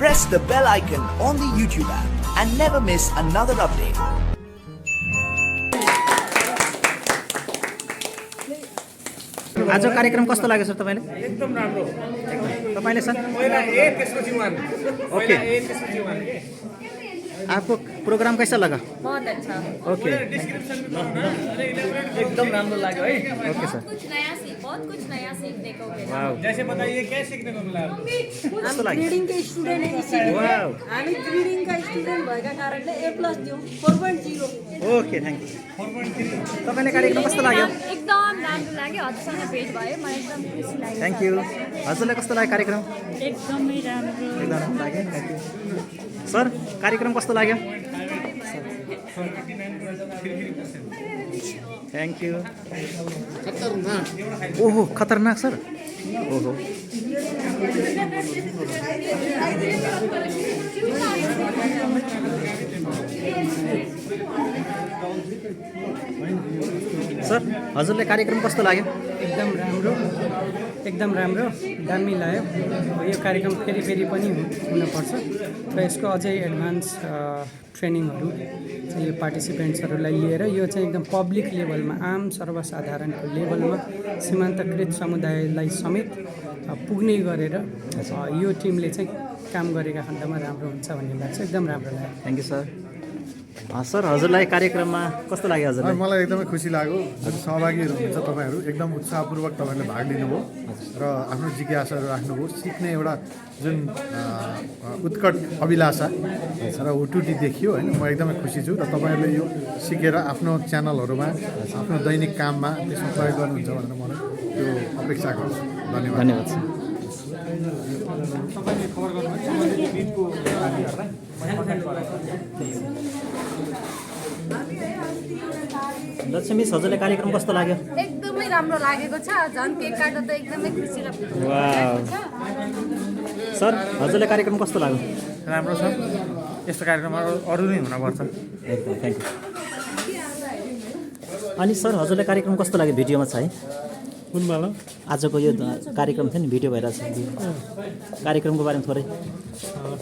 press the bell icon on the YouTube app and never miss another update. आज कार्यक्रम कस्तो लाग्यो sir तपाईलाई? एकदम राम्रो। तपाईले सर? पहिला ए त्यसपछि 1। ओके। ए त्यसपछि 1 के? आपको प्रोग्राम कैसा लगा? बहुत अच्छा। ओके। डिस्क्रिप्सन में एकदम राम्रो लाग्यो है। Okay sir. बहुत कुछ नया सीखने को मिला। वाओ। जैसे बताइए क्या सीखने को मिला? कस्तो लाग्यो? ग्रेडिङ का स्टुडेन्ट वाओ। हामी ग्रेडिङ का स्टुडेन्ट भएका कारणले A+ दियौं 4.0। Okay thank you. तपाईले कार्यक्रम कस्तो लाग्यो? एकदम राम्रो लाग्यो। हजुरसँग भेट भयो मलाई एकदम खुसी लाग्यो। Thank you. हजुरलाई कस्तो लाग्यो कार्यक्रम? एकदमै राम्रो। एकदम राम्रो लाग्यो। Thank you. सर कार्यक्रम कस्तो लाग्यो? Thank you. खतरनाक। ओहो खतरनाक सर। ओहो। सर हजुरले कार्यक्रम कस्तो लाग्यो? एकदम राम्रो दामी लाग्यो। यो कार्यक्रम फेरि फेरि पनि हुनुपर्छ र यसको अझै एडभान्स ट्रेनिङहरू चाहिँ यो पार्टिसिपेन्ट्सहरूलाई लिएर यो चाहिँ एकदम पब्लिक लेभलमा आम सर्वसाधारणको लेभलमा सीमान्तकृत समुदायलाई समेत पुग्ने गरेर यो टिमले चाहिँ काम गरेका खण्डमा राम्रो हुन्छ भन्ने लाग्छ। एकदम राम्रो लाग्यो। Thank you sir. सर हजुरलाई कार्यक्रममा कस्तो लाग्यो हजुरलाई? मलाई एकदमै खुसी लाग्यो। हजुर सहभागीहरू हुनुहुन्छ तपाईँहरू एकदम उत्साहपूर्वक तपाईँहरूले भाग लिनुभयो र आफ्नो जिज्ञासाहरू राख्नुभयो। सिक्ने एउटा जुन उत्कट अभिलाषा र हुटुटी देखियो होइन, म एकदमै खुसी छु र तपाईँहरूले यो सिकेर आफ्नो च्यानलहरूमा आफ्नो दैनिक काममा त्यसमा प्रयोग गर्नुहुन्छ भनेर मलाई त्यो अपेक्षा गर्छु। धन्यवाद। धन्यवाद सर। तपाईले खबर गर्नुभयो गीतको नानीहरुलाई मैले कन्ट्याक्ट गराएको लक्ष्मी हजुरले कार्यक्रम कस्तो लाग्यो? एकदमै राम्रो लागेको छ। झन् केक काट्दा त एकदमै खुसी लाग्यो। वाउ। सर हजुरले कार्यक्रम कस्तो लाग्यो? राम्रो छ। यस्तो कार्यक्रम अरु नै हुनुपर्छ। एकदम थ्यांक यू। अनि सर हजुरले कार्यक्रम कस्तो लाग्यो? भिडियोमा छ है? कुनवाला? आजको यो कार्यक्रम थियो नि, भिडियो भइरहेछ। कार्यक्रमको बारेमा थोरै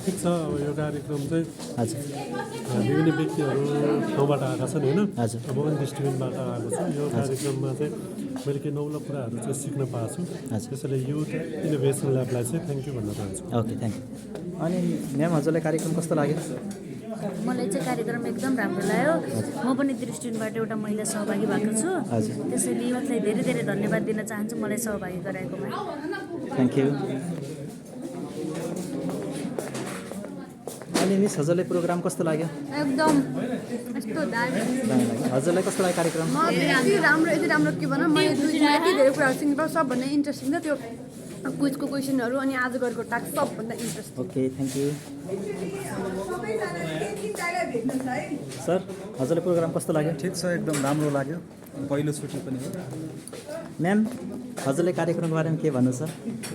ठिक छ। अब यो कार्यक्रम चाहिँ हजुर विभिन्न व्यक्तिहरू ठाउँबाट आएका छन् होइन। हजुर। अब पनि डिस्ट्रिक्टबाट आएको छु। यो कार्यक्रममा चाहिँ मैले केही नौलो कुराहरू चाहिँ सिक्न पाएको छु। त्यसैले युथ इनोभेसन ल्याबलाई चाहिँ थ्याङ्क यू भन्न चाहन्छु। Okay thank you. अनि म्याम हजुरलाई कार्यक्रम कस्तो लाग्यो? मलाई चाहिँ कार्यक्रम एकदम राम्रो लाग्यो। म पनि दृष्टिबाट एउटा महिला सहभागी भएको छु। त्यसैले युथलाई धेरै धेरै धन्यवाद दिन चाहन्छु मलाई सहभागी गराएकोमा। Thank you. अनि मिस हजुरलाई प्रोग्राम कस्तो लाग्यो? एकदम यस्तो दामी। हजुरलाई कस्तो लाग्यो कार्यक्रम? यति राम्रो के भनौँ, मैले दुईजना यति धेरै कुराहरू सिक्नु पाउँछु। सबभन्दा इन्ट्रेस्टिङ छ त्यो क्विजको क्वेसनहरू अनि आज गरेको टास्क सबभन्दा interesting. Okay thank you. Sir हजुरलाई प्रोग्राम कस्तो लाग्यो? ठिक छ, एकदम राम्रो लाग्यो। पहिलो छुट्टी पनि हो। म्याम हजुरले कार्यक्रमको बारेमा के भन्नु छ?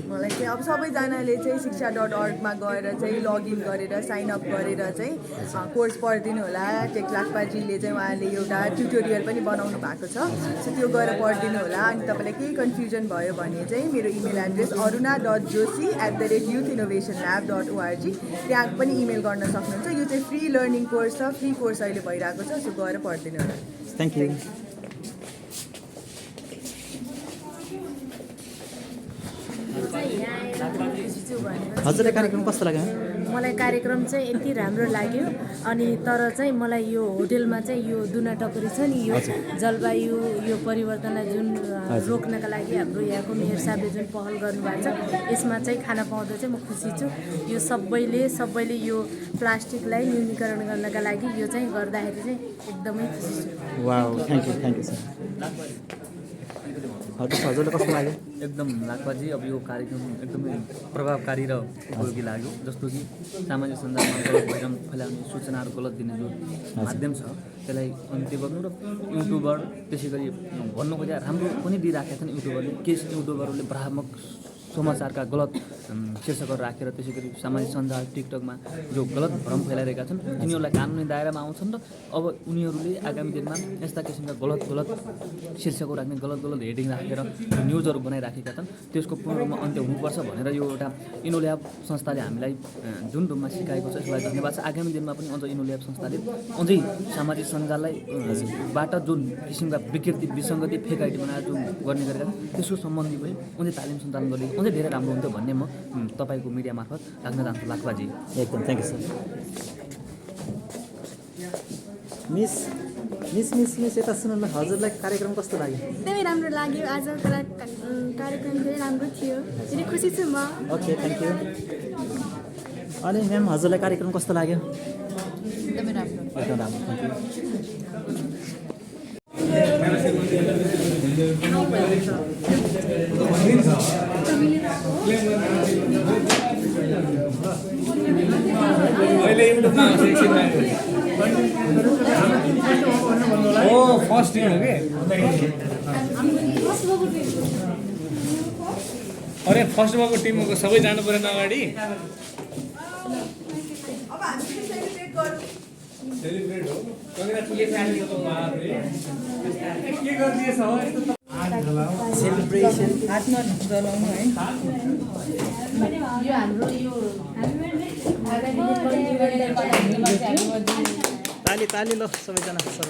मलाई चाहिँ अब सबैजनाले चाहिँ शिक्षा.org-मा गएर चाहिँ लगइन गरेर साइन अप गरेर चाहिँ कोर्स पढिदिनु होला। टेक लाक्पाजीले चाहिँ उहाँले एउटा ट्युटोरियल पनि बनाउनु भएको छ, सो त्यो गएर पढिदिनु होला। अनि तपाईँलाई केही कन्फ्युजन भयो भने चाहिँ मेरो इमेल एड्रेस aruna.joshi@youthinnovationlab.org त्यहाँ पनि इमेल गर्न सक्नुहुन्छ। यो चाहिँ फ्री लर्निङ कोर्स छ, फ्री कोर्स अहिले भइरहेको छ, सो गएर पढिदिनु होला। Thank you. हजुरलाई कार्यक्रम कस्तो लाग्यो? मलाई कार्यक्रम चाहिँ यति राम्रो लाग्यो। अनि तर चाहिँ मलाई यो होटेलमा चाहिँ यो दुना टपरी छ नि, यो जलवायु यो परिवर्तनलाई जुन रोक्नका लागि हाम्रो यहाँको मेयर साहबले जुन पहल गर्नुभएको छ, यसमा चाहिँ खाना पाउँदा चाहिँ म खुसी छु। यो सबैले यो प्लास्टिकलाई न्यूनीकरण गर्नका लागि यो चाहिँ गर्दाखेरि चाहिँ एकदमै खुसी छु। Wow thank you sir. हजुरलाई कस्तो लाग्यो? एकदम लाक्पाजी अब यो कार्यक्रम एकदमै प्रभावकारी र उपयोगी लाग्यो। जस्तो कि सामाजिक सञ्जालमा गलत भइरहनु फैलाउने सूचनाहरू गलत दिने जो माध्यम छ त्यसलाई अन्त्य गर्नु र युट्युबर त्यसै गरी भन्नु खोजे राम्रो पनि दिइराखेका छन् युट्युबरले। के युट्युबरहरूले भ्रामक समाचारका गलत शीर्षकहरू राखेर त्यसै गरी सामाजिक सञ्जाल टिकटकमा जो गलत भ्रम फैलाइरहेका छन् तिनीहरूलाई कानुनी दायरामा आउँछन् र अब उनीहरूले आगामी दिनमा यस्ता किसिमका गलत शीर्षकहरू राख्ने गलत हेडिङ राखेर न्युजहरू बनाइराखेका छन् त्यसको पूर्ण रूपमा अन्त्य हुनुपर्छ भनेर यो एउटा इनोल्याब संस्थाले हामीलाई जुन रूपमा सिकाएको छ यसलाई धन्यवाद छ। आगामी दिनमा पनि अझ इनोल्याब संस्थाले अझै सामाजिक सञ्जाललाई बाट जुन किसिमका विकृति विसङ्गति फेक आइडी बनाएर जुन गर्ने गरेका छन् त्यसको सम्बन्धी पनि अझै तालिम सञ्चालन गर्ने अझै धेरै राम्रो हुन्थ्यो भन्ने म तपाईँको मिडिया मार्फत राख्न चाहन्छु लाक्पाजी। एकदम थ्याङ्क यू सर। मिस यता सुन्नु न, हजुरलाई कार्यक्रम कस्तो लाग्यो? एकदमै राम्रो लाग्यो। आज कार्यक्रम धेरै राम्रो थियो, धेरै खुसी छु म। Okay thank you. अनि म्याम हजुरलाई कार्यक्रम कस्तो लाग्यो? एकदमै राम्रो। एकदम राम्रो थ्याङ्क यू। फर्स्ट टिम हो कि अरे फर्स्ट भएको टिमको सबै जानु परेन अगाडि सेलिब्रेट हो के गरिदिएछ हो सेलिब्रेसन हातमा जलाउनु है। यो हाम्रो यो ताली ल सबैजना सर।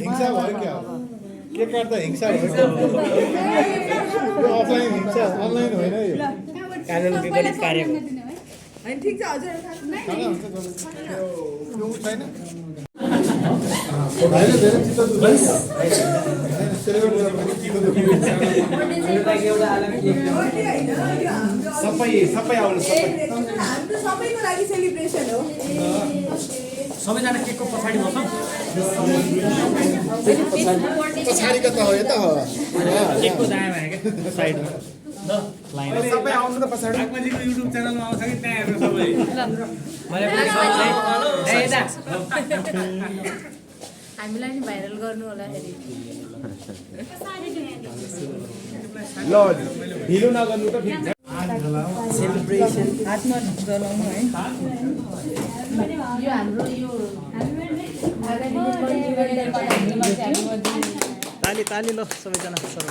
हिंसा भयो क्या के काट्दा हिंसा भयो अफलाइन हिंसा अनलाइन होइन यो होइन ठिक छ हजुर छैन धेरै चित्त सबै आउनु सबैको लागि सेलिब्रेसन हो। सबैजना केकको पछाडि बसौँ पछाडिको त हो यो त हो केकको दायाँ क्या साइडमा सबै आउनु त पछाडि लाक्पाजीको युट्युब च्यानलमा आउँछ कि त्यहाँ हेर्नु सबै हामीलाई नि भाइरल गर्नु होला फेरि। ल ढिलो नगर्नु त ठिक छ। सेलिब्रेसन हातमा जलाउनु है। यो हाम्रो यो ताली ल सबैजना सर।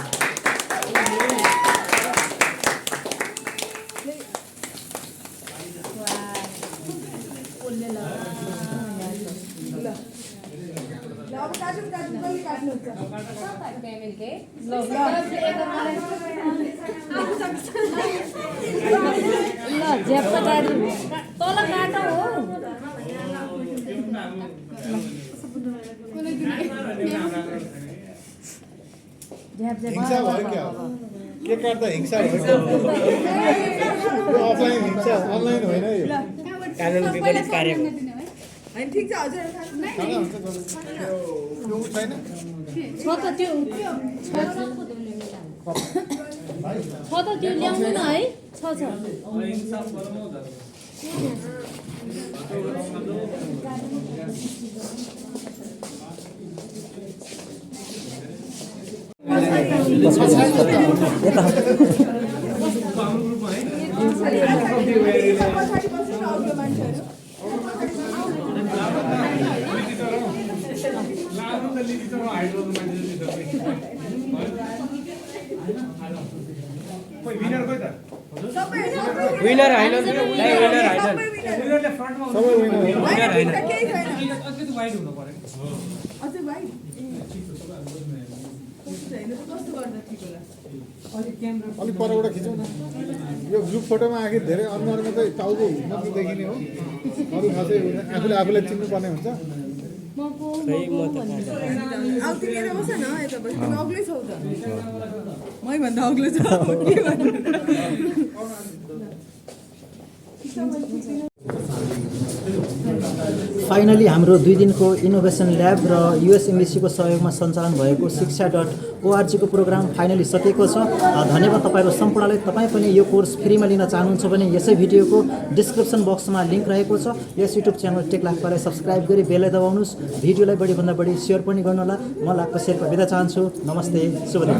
हिंसा भयो क्या के काट्दा हिंसा भयो अफलाइन हिंसा अनलाइन होइन यो होइन ठिक छ हजुर छैन त्यो ल्याउनु न है छ विनर होइन उनीहरूले फ्रन्टमा सबै विनर वाइड हुनु पर्यो अलिक परबाट खिचौँ न यो ग्रुप फोटोमा आखिर धेरै अनुहारमा चाहिँ टाउको मात्र देखिने हो अरू खासै आफूले आफूलाई चिन्नुपर्ने हुन्छ। मै भन्दा अग्लो छ फाइनली हाम्रो 2 दिनको इनोभेसन ल्याब र युएस एम्बेसीको सहयोगमा सञ्चालन भएको शिक्षा.org को प्रोग्राम फाइनली सकिएको छ। धन्यवाद तपाईँहरू सम्पूर्णलाई। तपाईँ पनि यो कोर्स फ्रीमा लिन चाहनुहुन्छ भने यसै भिडियोको डिस्क्रिप्सन बक्समा लिङ्क रहेको छ। यस युट्युब च्यानल टेक लाक्पालाई सब्सक्राइब गरी बेललाई दबाउनुहोस्। भिडियोलाई बढीभन्दा बढी सेयर पनि गर्नुहोला। म लाक्पा शेर्पा बिदा चाहन्छु। नमस्ते, शुभ दिन।